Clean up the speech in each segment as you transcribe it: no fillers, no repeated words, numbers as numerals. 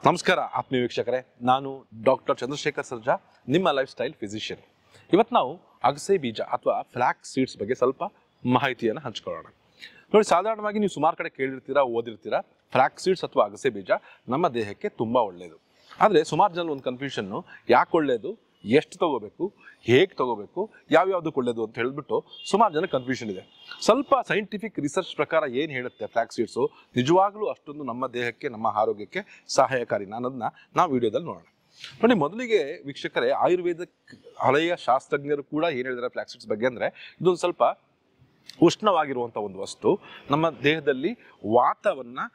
ನಮಸ್ಕಾರ ಆತ್ಮೀಯ ವೀಕ್ಷಕರೇ, ನಾನು ಡಾಕ್ಟರ್ ಚಂದ್ರಶೇಖರ್ ಸರ್ಜಾ, ನಿಮ್ಮ ಲೈಫ್ ಸ್ಟೈಲ್ ಫಿಸಿಷಿಯನ್. ಇವತ್ತು ನಾವು ಅಗಸೆ ಬೀಜ ಅಥವಾ ಫ್ಲಾಕ್ಸ್ ಸೀಡ್ಸ್ ಬಗ್ಗೆ ಸ್ವಲ್ಪ ಮಾಹಿತಿಯನ್ನು ಹಂಚ್ಕೊಳ್ಳೋಣ. ನೋಡಿ, ಸಾಧಾರಣವಾಗಿ ನೀವು ಸುಮಾರು ಕಡೆ ಕೇಳಿರ್ತೀರಾ, ಓದಿರ್ತೀರಾ, ಫ್ಲಾಕ್ಸ್ ಸೀಡ್ಸ್ ಅಥವಾ ಅಗಸೆ ಬೀಜ ನಮ್ಮ ದೇಹಕ್ಕೆ ತುಂಬ ಒಳ್ಳೆಯದು. ಆದರೆ ಸುಮಾರು ಜನ ಒಂದು ಕನ್ಫ್ಯೂಷನ್ನು, ಯಾಕೆ ಒಳ್ಳೆಯದು, ಎಷ್ಟು ತಗೋಬೇಕು, ಹೇಗೆ ತಗೋಬೇಕು, ಯಾವ್ಯಾವುದಕ್ಕೆ ಒಳ್ಳೆಯದು ಅಂತ ಹೇಳಿಬಿಟ್ಟು ಸುಮಾರು ಜನ ಕನ್ಫ್ಯೂಷನ್ ಇದೆ. ಸ್ವಲ್ಪ ಸೈಂಟಿಫಿಕ್ ರಿಸರ್ಚ್ ಪ್ರಕಾರ ಏನು ಹೇಳುತ್ತೆ ಫ್ಲಾಕ್ಸ್ ಸೀಡ್ಸು ನಿಜವಾಗ್ಲೂ ಅಷ್ಟೊಂದು ನಮ್ಮ ದೇಹಕ್ಕೆ, ನಮ್ಮ ಆರೋಗ್ಯಕ್ಕೆ ಸಹಾಯಕಾರಿ ಅನ್ನೋದನ್ನ ನಾವು ವಿಡಿಯೋದಲ್ಲಿ ನೋಡೋಣ. ನೋಡಿ, ಮೊದಲಿಗೆ ವೀಕ್ಷಕರೇ, ಆಯುರ್ವೇದ ಹಳೆಯ ಶಾಸ್ತ್ರಜ್ಞರು ಕೂಡ ಏನು ಹೇಳಿದ್ದಾರೆ ಫ್ಲಾಕ್ಸ್ ಸೀಡ್ಸ್ ಬಗ್ಗೆ ಅಂದರೆ, ಇದೊಂದು ಸ್ವಲ್ಪ ಉಷ್ಣವಾಗಿರುವಂಥ ಒಂದು ವಸ್ತು, ನಮ್ಮ ದೇಹದಲ್ಲಿ ವಾತವನ್ನು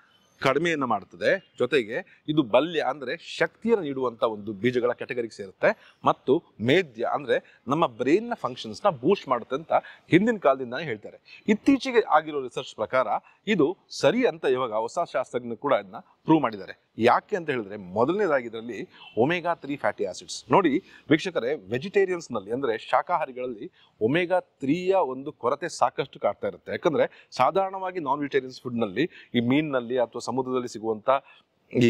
ಕಡಿಮೆಯನ್ನು ಮಾಡ್ತದೆ, ಜೊತೆಗೆ ಇದು ಬಲ್ಯ ಅಂದರೆ ಶಕ್ತಿಯನ್ನು ನೀಡುವಂಥ ಒಂದು ಬೀಜಗಳ ಕ್ಯಾಟಗರಿಗೆ ಸೇರುತ್ತೆ, ಮತ್ತು ಮೇದ್ಯ ಅಂದರೆ ನಮ್ಮ ಬ್ರೈನ್ನ ಫಂಕ್ಷನ್ಸ್ನ ಬೂಸ್ಟ್ ಮಾಡುತ್ತೆ ಅಂತ ಹಿಂದಿನ ಕಾಲದಿಂದಾನೇ ಹೇಳ್ತಾರೆ. ಇತ್ತೀಚೆಗೆ ಆಗಿರೋ ರಿಸರ್ಚ್ ಪ್ರಕಾರ ಇದು ಸರಿ ಅಂತ ಇವಾಗ ಹೊಸ ಶಾಸ್ತ್ರಜ್ಞರು ಕೂಡ ಇದನ್ನ ಪ್ರೂವ್ ಮಾಡಿದ್ದಾರೆ. ಯಾಕೆ ಅಂತ ಹೇಳಿದ್ರೆ, ಮೊದಲನೇದಾಗಿ ಇದರಲ್ಲಿ ಒಮೆಗಾ 3 ಫ್ಯಾಟಿ ಆಸಿಡ್ಸ್. ನೋಡಿ ವೀಕ್ಷಕರೇ, ವೆಜಿಟೇರಿಯನ್ಸ್ನಲ್ಲಿ ಅಂದರೆ ಶಾಕಾಹಾರಿಗಳಲ್ಲಿ ಒಮೆಗಾ 3ಯ ಒಂದು ಕೊರತೆ ಸಾಕಷ್ಟು ಕಾಡ್ತಾ ಇರುತ್ತೆ. ಯಾಕಂದರೆ ಸಾಧಾರಣವಾಗಿ ನಾನ್ ವೆಜಿಟೇರಿಯನ್ಸ್ ಫುಡ್ನಲ್ಲಿ, ಈ ಮೀನಿನಲ್ಲಿ ಅಥವಾ ಸಮುದ್ರದಲ್ಲಿ ಸಿಗುವಂಥ ಈ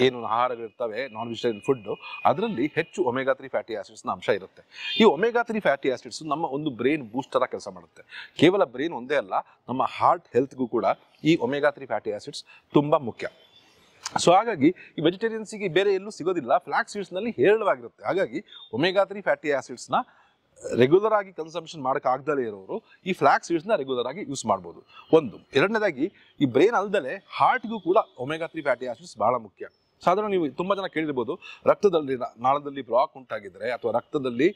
ಏನು ಆಹಾರಗಳಿರ್ತವೆ ನಾನ್ ವೆಜಿಟೇರಿಯನ್ ಫುಡ್ಡು, ಅದರಲ್ಲಿ ಹೆಚ್ಚು ಒಮೆಗಾ 3 ಫ್ಯಾಟಿ ಆಸಿಡ್ಸ್ನ ಅಂಶ ಇರುತ್ತೆ. ಈ ಒಮೆಗಾ 3 ಫ್ಯಾಟಿ ಆಸಿಡ್ಸ್ ನಮ್ಮ ಒಂದು ಬ್ರೈನ್ ಬೂಸ್ಟರ್ ಕೆಲಸ ಮಾಡುತ್ತೆ. ಕೇವಲ ಬ್ರೈನ್ ಒಂದೇ ಅಲ್ಲ, ನಮ್ಮ ಹಾರ್ಟ್ ಹೆಲ್ತ್ಗೂ ಕೂಡ ಈ ಒಮೆಗಾ 3 ಫ್ಯಾಟಿ ಆಸಿಡ್ಸ್ ತುಂಬ ಮುಖ್ಯ. ಸೊ ಹಾಗಾಗಿ ಈ ವೆಜಿಟೇರಿಯನ್ಸಿಗೆ ಬೇರೆ ಎಲ್ಲೂ ಸಿಗೋದಿಲ್ಲ, ಫ್ಲಾಕ್ಸ್ ಸೀಡ್ಸ್ನಲ್ಲಿ ಹೇರಳವಾಗಿರುತ್ತೆ. ಹಾಗಾಗಿ ಒಮೆಗಾ 3 ಫ್ಯಾಟಿ ಆಸಿಡ್ಸ್ನ ರೆಗ್ಯುಲರ್ ಆಗಿ ಕನ್ಸಂಪ್ಷನ್ ಮಾಡೋಕ್ಕಾಗ್ದಲೇ ಇರೋರು ಈ ಫ್ಲಾಕ್ಸ್ ಸೀಡ್ಸ್ನ ರೆಗ್ಯುಲರ್ ಆಗಿ ಯೂಸ್ ಮಾಡ್ಬೋದು. ಒಂದು. ಎರಡನೇದಾಗಿ, ಈ ಬ್ರೈನ್ ಅಲ್ದಲೆ ಹಾರ್ಟ್ಗೂ ಕೂಡ ಒಮೆಗಾ 3 ಫ್ಯಾಟಿ ಆಸಿಡ್ಸ್ ಬಹಳ ಮುಖ್ಯ. ಸಾಧಾರಣ ನೀವು ತುಂಬ ಜನ ಕೇಳಿರ್ಬೋದು, ರಕ್ತದಲ್ಲಿ ನಾಳದಲ್ಲಿ ಬ್ಲಾಕ್ ಉಂಟಾಗಿದ್ದರೆ ಅಥವಾ ರಕ್ತದಲ್ಲಿ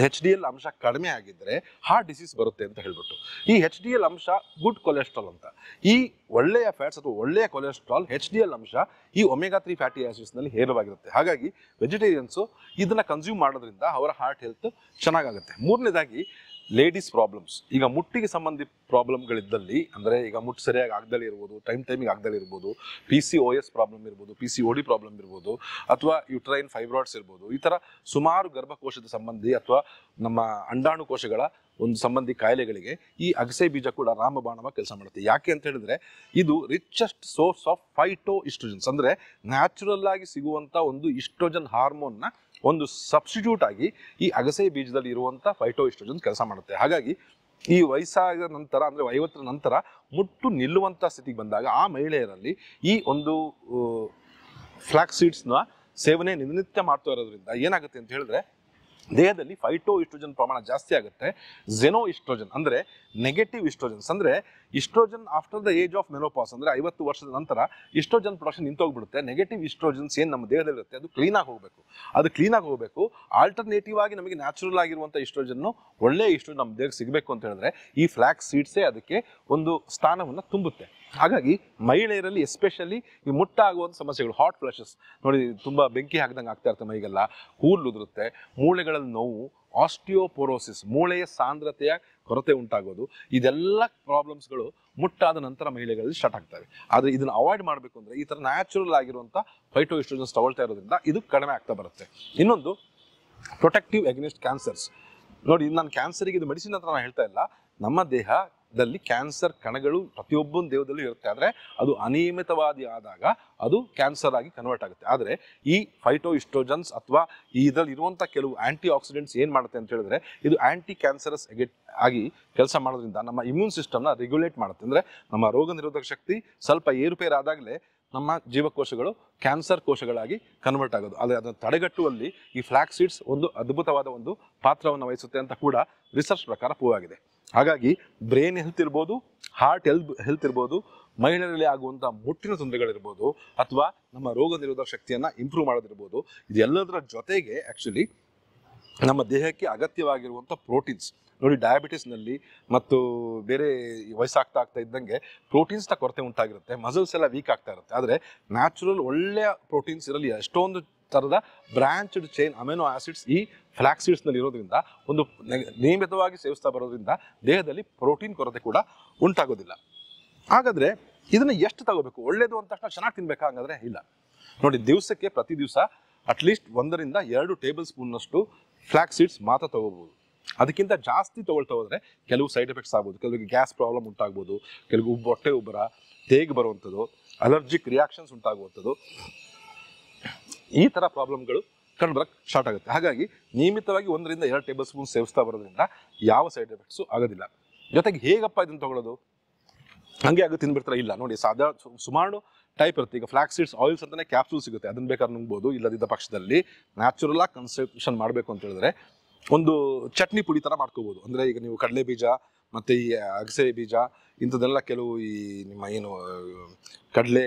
HDL ಅಂಶ ಕಡಿಮೆ ಆಗಿದ್ದರೆ ಹಾರ್ಟ್ ಡಿಸೀಸ್ ಬರುತ್ತೆ ಅಂತ ಹೇಳ್ಬಿಟ್ಟು. ಈ HDL ಅಂಶ ಗುಡ್ ಕೊಲೆಸ್ಟ್ರಾಲ್ ಅಂತ. ಈ ಒಳ್ಳೆಯ ಫ್ಯಾಟ್ಸ್ ಅಥವಾ ಒಳ್ಳೆಯ ಕೊಲೆಸ್ಟ್ರಾಲ್ HDL ಅಂಶ ಈ ಒಮೆಗಾ 3 ಫ್ಯಾಟಿ ಆಸಿಡ್ಸ್ನಲ್ಲಿ ಹೇರಳವಾಗಿರುತ್ತೆ. ಹಾಗಾಗಿ ವೆಜಿಟೇರಿಯನ್ಸು ಇದನ್ನು ಕನ್ಸ್ಯೂಮ್ ಮಾಡೋದ್ರಿಂದ ಅವರ ಹಾರ್ಟ್ ಹೆಲ್ತ್ ಚೆನ್ನಾಗಾಗುತ್ತೆ. ಮೂರನೇದಾಗಿ, ಲೇಡೀಸ್ ಪ್ರಾಬ್ಲಮ್ಸ್, ಈಗ ಮುಟ್ಟಿಗೆ ಸಂಬಂಧಿ ಪ್ರಾಬ್ಲಮ್ಗಳಿದ್ದಲ್ಲಿ, ಅಂದರೆ ಈಗ ಮುಟ್ಟು ಸರಿಯಾಗಿ ಆಗದಲ್ಲೇ ಇರ್ಬೋದು, ಟೈಮಿಗೆ ಆಗದಲ್ಲೇ ಇರ್ಬೋದು, PCOS ಪ್ರಾಬ್ಲಮ್ ಇರ್ಬೋದು, PCOD ಪ್ರಾಬ್ಲಮ್ ಇರ್ಬೋದು, ಅಥವಾ ಯುಟ್ರೈನ್ ಫೈಬ್ರಾಯ್ಡ್ಸ್ ಇರ್ಬೋದು, ಈ ಥರ ಸುಮಾರು ಗರ್ಭಕೋಶದ ಸಂಬಂಧಿ ಅಥವಾ ನಮ್ಮ ಅಂಡಾಣು ಕೋಶಗಳ ಒಂದು ಸಂಬಂಧಿ ಕಾಯಿಲೆಗಳಿಗೆ ಈ ಅಗಸೆ ಬೀಜ ಕೂಡ ರಾಮಬಾಣವಾಗಿ ಕೆಲಸ ಮಾಡುತ್ತೆ. ಯಾಕೆ ಅಂತ ಹೇಳಿದ್ರೆ, ಇದು ರಿಚೆಸ್ಟ್ ಸೋರ್ಸ್ ಆಫ್ ಫೈಟೋ ಇಸ್ಟ್ರೋಜನ್ಸ್, ಅಂದರೆ ನ್ಯಾಚುರಲ್ ಆಗಿ ಸಿಗುವಂಥ ಒಂದು ಇಸ್ಟ್ರೋಜನ್ ಹಾರ್ಮೋನ್ನ ಒಂದು ಸಬ್ಸ್ಟಿಟ್ಯೂಟ್ ಆಗಿ ಈ ಅಗಸೆ ಬೀಜದಲ್ಲಿ ಇರುವಂಥ ಫೈಟೋ ಇಸ್ಟ್ರೋಜನ್ಸ್ ಕೆಲಸ ಮಾಡುತ್ತೆ. ಹಾಗಾಗಿ ಈ ವಯಸ್ಸಾದ ನಂತರ, ಅಂದರೆ 50ರ ನಂತರ ಮುಟ್ಟು ನಿಲ್ಲುವಂಥ ಸ್ಥಿತಿಗೆ ಬಂದಾಗ ಆ ಮಹಿಳೆಯರಲ್ಲಿ ಈ ಒಂದು ಫ್ಲಾಕ್ಸ್ ಸೀಡ್ಸ್ನ ಸೇವನೆ ದಿನನಿತ್ಯ ಮಾಡ್ತಾ ಇರೋದ್ರಿಂದ ಏನಾಗುತ್ತೆ ಅಂತ ಹೇಳಿದ್ರೆ, ದೇಹದಲ್ಲಿ ಫೈಟೋ ಇಸ್ಟ್ರೋಜನ್ ಪ್ರಮಾಣ ಜಾಸ್ತಿ ಆಗುತ್ತೆ. ಝೆನೋ ಇಸ್ಟ್ರೋಜನ್ ಅಂದರೆ ನೆಗೆಟಿವ್ ಇಸ್ಟ್ರೋಜನ್ಸ್, ಅಂದರೆ oestrogen after the age of menopause, ಅಂದರೆ 50 ವರ್ಷದ ನಂತರ ಇಸ್ಟ್ರೋಜನ್ ಪ್ರೊಡಕ್ಷನ್ ನಿಂತೋಗ್ಬಿಡುತ್ತೆ. ನೆಗೆಟಿವ್ ಇಸ್ಟ್ರೋಜನ್ಸ್ ಏನು ನಮ್ಮ ದೇಹದಲ್ಲಿರುತ್ತೆ ಅದು ಕ್ಲೀನಾಗಿ ಹೋಗಬೇಕು. ಆಲ್ಟರ್ನೇಟಿವ್ ಆಗಿ ನಮಗೆ ನ್ಯಾಚುರಲ್ ಆಗಿರುವಂಥ ಇಸ್ಟ್ರೋಜನ್ನು, ಒಳ್ಳೆಯ ಇಸ್ಟ್ರೋಜನ್ ನಮ್ಮ ದೇಹಕ್ಕೆ ಸಿಗಬೇಕು ಅಂತ ಹೇಳಿದ್ರೆ ಈ ಫ್ಲಾಕ್ಸ್ ಸೀಡ್ಸೇ ಅದಕ್ಕೆ ಒಂದು ಸ್ಥಾನವನ್ನು ತುಂಬುತ್ತೆ. ಹಾಗಾಗಿ ಮಹಿಳೆಯರಲ್ಲಿ ಎಸ್ಪೆಷಲಿ ಈ ಮುಟ್ಟಾಗುವಂಥ ಸಮಸ್ಯೆಗಳು, ಹಾಟ್ ಫ್ಲಶಸ್ ನೋಡಿ, ತುಂಬ ಬೆಂಕಿ ಹಾಕಿದಂಗೆ ಆಗ್ತಾ ಇರುತ್ತೆ ಮೈಗೆಲ್ಲ, ಕೂದಲು ಉದುರುತ್ತೆ, ಮೂಳೆಗಳಲ್ಲಿ ನೋವು, ಆಸ್ಟಿಯೋಪೊರೋಸಿಸ್, ಮೂಳೆಯ ಸಾಂದ್ರತೆಯ ಕೊರತೆ ಉಂಟಾಗೋದು, ಇದೆಲ್ಲ ಪ್ರಾಬ್ಲಮ್ಸ್ಗಳು ಮುಟ್ಟಾದ ನಂತರ ಮಹಿಳೆಗಳಲ್ಲಿ ಸ್ಟಾರ್ಟ್ ಆಗ್ತವೆ. ಆದರೆ ಇದನ್ನು ಅವಾಯ್ಡ್ ಮಾಡಬೇಕು ಅಂದರೆ ಈ ಥರ ನ್ಯಾಚುರಲ್ ಆಗಿರುವಂಥ ಫೈಟೋ ಇಸ್ಟ್ರೋಜನ್ಸ್ ತಗೊಳ್ತಾ ಇರೋದ್ರಿಂದ ಇದು ಕಡಿಮೆ ಆಗ್ತಾ ಬರುತ್ತೆ. ಇನ್ನೊಂದು, ಪ್ರೊಟೆಕ್ಟಿವ್ ಅಗೇನ್ಸ್ಟ್ ಕ್ಯಾನ್ಸರ್ಸ್. ನೋಡಿ, ನಾನು ಕ್ಯಾನ್ಸರಿಗೆ ಇದು ಮೆಡಿಸಿನ್ ಅಂತ ನಾನು ಹೇಳ್ತಾ ಇಲ್ಲ, ನಮ್ಮ ದೇಹದಲ್ಲಿ ಕ್ಯಾನ್ಸರ್ ಕಣಗಳು ಪ್ರತಿಯೊಬ್ಬನ ದೇಹದಲ್ಲೂ ಇರುತ್ತೆ. ಆದರೆ ಅದು ಅನಿಯಮಿತವಾದಿ ಆದಾಗ ಅದು ಕ್ಯಾನ್ಸರ್ ಆಗಿ ಕನ್ವರ್ಟ್ ಆಗುತ್ತೆ. ಆದರೆ ಈ ಫೈಟೋ ಇಸ್ಟ್ರೋಜನ್ಸ್ ಅಥವಾ ಇದರಲ್ಲಿ ಇರುವಂಥ ಕೆಲವು ಆಂಟಿ ಆಕ್ಸಿಡೆಂಟ್ಸ್ ಏನು ಮಾಡುತ್ತೆ ಅಂತ ಹೇಳಿದ್ರೆ, ಇದು ಆಂಟಿ ಕ್ಯಾನ್ಸರಸ್ ಆಗಿ ಕೆಲಸ ಮಾಡೋದ್ರಿಂದ ನಮ್ಮ ಇಮ್ಯೂನ್ ಸಿಸ್ಟಮ್ನ ರೆಗ್ಯುಲೇಟ್ ಮಾಡುತ್ತೆ. ಅಂದರೆ ನಮ್ಮ ರೋಗ ನಿರೋಧಕ ಶಕ್ತಿ ಸ್ವಲ್ಪ ಏರುಪೇರು ಆದಾಗಲೇ ನಮ್ಮ ಜೀವಕೋಶಗಳು ಕ್ಯಾನ್ಸರ್ ಕೋಶಗಳಾಗಿ ಕನ್ವರ್ಟ್ ಆಗೋದು. ಆದರೆ ಅದನ್ನು ತಡೆಗಟ್ಟುವಲ್ಲಿ ಈ ಫ್ಲಾಕ್ಸ್ ಸೀಡ್ಸ್ ಒಂದು ಅದ್ಭುತವಾದ ಒಂದು ಪಾತ್ರವನ್ನು ವಹಿಸುತ್ತೆ ಅಂತ ಕೂಡ ರಿಸರ್ಚ್ ಪ್ರಕಾರ ಪ್ರೂವ್ ಆಗಿದೆ. ಹಾಗಾಗಿ ಬ್ರೈನ್ ಹೆಲ್ತ್ ಇರ್ಬೋದು, ಹಾರ್ಟ್ ಹೆಲ್ತ್ ಇರ್ಬೋದು, ಮಹಿಳೆಯರಲ್ಲಿ ಆಗುವಂಥ ಮುಟ್ಟಿನ ತೊಂದರೆಗಳಿರ್ಬೋದು, ಅಥವಾ ನಮ್ಮ ರೋಗ ನಿರೋಧಕ ಶಕ್ತಿಯನ್ನು ಇಂಪ್ರೂವ್ ಮಾಡೋದಿರ್ಬೋದು, ಇದೆಲ್ಲದರ ಜೊತೆಗೆ ಆ್ಯಕ್ಚುಲಿ ನಮ್ಮ ದೇಹಕ್ಕೆ ಅಗತ್ಯವಾಗಿರುವಂಥ ಪ್ರೋಟೀನ್ಸ್. ನೋಡಿ, ಡಯಾಬಿಟಿಸ್ನಲ್ಲಿ ಮತ್ತು ಬೇರೆ ವಯಸ್ಸಾಗ್ತಾ ಇದ್ದಂಗೆ ಪ್ರೋಟೀನ್ಸ್ನ ಕೊರತೆ ಉಂಟಾಗಿರುತ್ತೆ, ಮಸಲ್ಸ್ ಎಲ್ಲ ವೀಕ್ ಆಗ್ತಾ ಇರುತ್ತೆ. ಆದರೆ ನ್ಯಾಚುರಲ್ ಒಳ್ಳೆಯ ಪ್ರೋಟೀನ್ಸ್ ಇರಲಿ, ಎಷ್ಟೊಂದು ಥರದ ಬ್ರಾಂಚ್ಡ್ ಚೈನ್ ಅಮೆನೋ ಆಸಿಡ್ಸ್ ಈ ಫ್ಲಾಕ್ಸ್ ಸೀಡ್ಸ್ನಲ್ಲಿ ಇರೋದ್ರಿಂದ, ಒಂದು ನಿಯಮಿತವಾಗಿ ಸೇವಿಸ್ತಾ ಬರೋದ್ರಿಂದ ದೇಹದಲ್ಲಿ ಪ್ರೋಟೀನ್ ಕೊರತೆ ಕೂಡ ಉಂಟಾಗೋದಿಲ್ಲ. ಹಾಗಾದರೆ ಇದನ್ನು ಎಷ್ಟು ತಗೋಬೇಕು? ಒಳ್ಳೇದು ಅಂತ ತಕ್ಷಣ ಚೆನ್ನಾಗಿ ತಿನ್ಬೇಕಾ? ಹಾಗಾದರೆ ಇಲ್ಲ. ನೋಡಿ, ದಿವಸಕ್ಕೆ ಪ್ರತಿ ದಿವಸ ಅಟ್ಲೀಸ್ಟ್ 1 ರಿಂದ 2 ಟೇಬಲ್ ಸ್ಪೂನ್ನಷ್ಟು ಫ್ಲಾಕ್ಸ್ ಸೀಡ್ಸ್ ಮಾತ್ರ ತಗೋಬಹುದು. ಅದಕ್ಕಿಂತ ಜಾಸ್ತಿ ತಗೊಳ್ತಾ ಹೋದರೆ ಕೆಲವು ಸೈಡ್ ಎಫೆಕ್ಟ್ಸ್ ಆಗ್ಬೋದು. ಕೆಲವರಿಗೆ ಗ್ಯಾಸ್ ಪ್ರಾಬ್ಲಮ್ ಉಂಟಾಗ್ಬೋದು, ಕೆಲವು ಹೊಟ್ಟೆ ಉಬ್ಬರ, ತೇಗ್ ಬರುವಂಥದ್ದು, ಅಲರ್ಜಿಕ್ ರಿಯಾಕ್ಷನ್ಸ್ ಉಂಟಾಗುವಂಥದ್ದು, ಈ ಥರ ಪ್ರಾಬ್ಲಮ್ಗಳು ಕಂಡುಬರಕ್ಕೆ ಸ್ಟಾರ್ಟ್ ಆಗುತ್ತೆ. ಹಾಗಾಗಿ ನಿಯಮಿತವಾಗಿ 1 ರಿಂದ 2 ಟೇಬಲ್ ಸ್ಪೂನ್ ಸೇವಿಸ್ತಾ ಬರೋದ್ರಿಂದ ಯಾವ ಸೈಡ್ ಎಫೆಕ್ಟ್ಸು ಆಗೋದಿಲ್ಲ. ಜೊತೆಗೆ ಹೇಗಪ್ಪ ಇದನ್ನು ತಗೊಳ್ಳೋದು, ಹಂಗೆ ಆಗುತ್ತೆ ತಿನ್ಬಿಡ್ತಾರೆ ಇಲ್ಲ ನೋಡಿ, ಸುಮಾರು ಟೈಪ್ ಇರುತ್ತೆ. ಈಗ ಫ್ಲಾಕ್ ಸೀಡ್ಸ್ ಆಯಿಲ್ಸ್ ಅಂತಾನೆ ಕ್ಯಾಪ್ಸೂಲ್ ಸಿಗುತ್ತೆ, ಅದನ್ನ ಬೇಕಾದ್ರೆ ನುಂಗ್ಬೋದು. ಇಲ್ಲದಿದ್ದ ಪಕ್ಷದಲ್ಲಿ ನ್ಯಾಚುರಲ್ ಆಗಿ ಕನ್ಸಂಪ್ಷನ್ ಮಾಡಬೇಕು ಅಂತ ಹೇಳಿದ್ರೆ ಒಂದು ಚಟ್ನಿ ಪುಡಿ ಥರ ಮಾಡ್ಕೋಬೋದು. ಅಂದರೆ ಈಗ ನೀವು ಕಡಲೆ ಬೀಜ ಮತ್ತು ಈ ಅಗಸೆ ಬೀಜ ಇಂಥದ್ದೆಲ್ಲ ಕೆಲವು ಈ ನಿಮ್ಮ ಏನು ಕಡಲೆ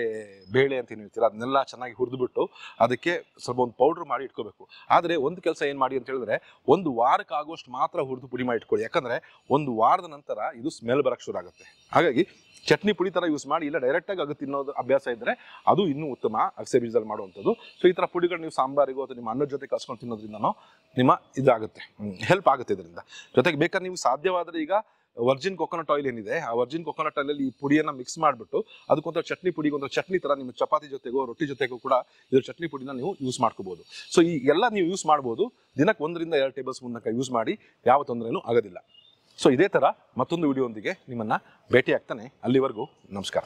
ಬೇಳೆ ಅಂತ ಏನು ಹೇಳ್ತೀರ ಅದನ್ನೆಲ್ಲ ಚೆನ್ನಾಗಿ ಹುರಿದುಬಿಟ್ಟು ಅದಕ್ಕೆ ಸ್ವಲ್ಪ ಒಂದು ಪೌಡ್ರ್ ಮಾಡಿ ಇಟ್ಕೋಬೇಕು. ಆದರೆ ಒಂದು ಕೆಲಸ ಏನು ಮಾಡಿ ಅಂತ ಹೇಳಿದ್ರೆ 1 ವಾರಕ್ಕೆ ಆಗೋಷ್ಟು ಮಾತ್ರ ಹುರಿದು ಪುಡಿ ಮಾಡಿ ಇಟ್ಕೊಳ್ಳಿ. ಯಾಕಂದರೆ 1 ವಾರದ ನಂತರ ಇದು ಸ್ಮೆಲ್ ಬರೋಕ್ಕೆ ಶುರು ಆಗುತ್ತೆ. ಹಾಗಾಗಿ ಚಟ್ನಿ ಪುಡಿ ಥರ ಯೂಸ್ ಮಾಡಿ, ಇಲ್ಲ ಡೈರೆಕ್ಟಾಗಿ ಆಗುತ್ತೆ ತಿನ್ನೋದು ಅಭ್ಯಾಸ ಇದ್ದರೆ ಅದು ಇನ್ನೂ ಉತ್ತಮ, ಅಗಸೆ ಬೀಜದಲ್ಲಿ ಮಾಡುವಂಥದ್ದು. ಸೊ ಈ ಥರ ಪುಡಿಗಳು ನೀವು ಸಾಂಬಾರಿಗೂ ಅಥವಾ ನಿಮ್ಮ ಅನ್ನದ ಜೊತೆ ಕಲ್ಸ್ಕೊಂಡು ತಿನ್ನೋದ್ರಿಂದನೂ ನಿಮ್ಮ ಇದಾಗುತ್ತೆ, ಹೆಲ್ಪ್ ಆಗುತ್ತೆ ಇದರಿಂದ. ಜೊತೆಗೆ ಬೇಕಾದ್ರೆ ನೀವು ಸಾಧ್ಯವಾದರೆ ಈಗ ವರ್ಜಿನ್ ಕೊಕೊನಟ್ ಆಯಿಲ್ ಏನಿದೆ, ಆ ವರ್ಜಿನ್ ಕೊಕೊನಟ್ ಆಯಿಲಲ್ಲಿ ಈ ಪುಡಿಯನ್ನು ಮಿಕ್ಸ್ ಮಾಡಿಬಿಟ್ಟು ಅದಕ್ಕೊಂಥರ ಚಟ್ನಿ ಪುಡಿ, ಒಂದು ಚಟ್ನಿ ಥರ ನಿಮ್ಮ ಚಪಾತಿ ಜೊತೆಗೋ ರೊಟ್ಟಿ ಜೊತೆಗೂ ಕೂಡ ಇದ್ರ ಚಟ್ನಿ ಪುಡಿನ ನೀವು ಯೂಸ್ ಮಾಡ್ಕೋಬೋದು. ಸೊ ಈ ಎಲ್ಲ ನೀವು ಯೂಸ್ ಮಾಡ್ಬೋದು. ದಿನಕ್ಕೆ 1 ರಿಂದ 2 ಟೇಬಲ್ ಸ್ಪೂನ್ ಯೂಸ್ ಮಾಡಿ, ಯಾವ ತೊಂದರೆನೂ ಆಗೋದಿಲ್ಲ. ಸೊ ಇದೇ ಥರ ಮತ್ತೊಂದು ವಿಡಿಯೋ ಒಂದಿಗೆ ನಿಮ್ಮನ್ನು ಭೇಟಿ ಆಗ್ತಾನೆ. ಅಲ್ಲಿವರೆಗೂ ನಮಸ್ಕಾರ.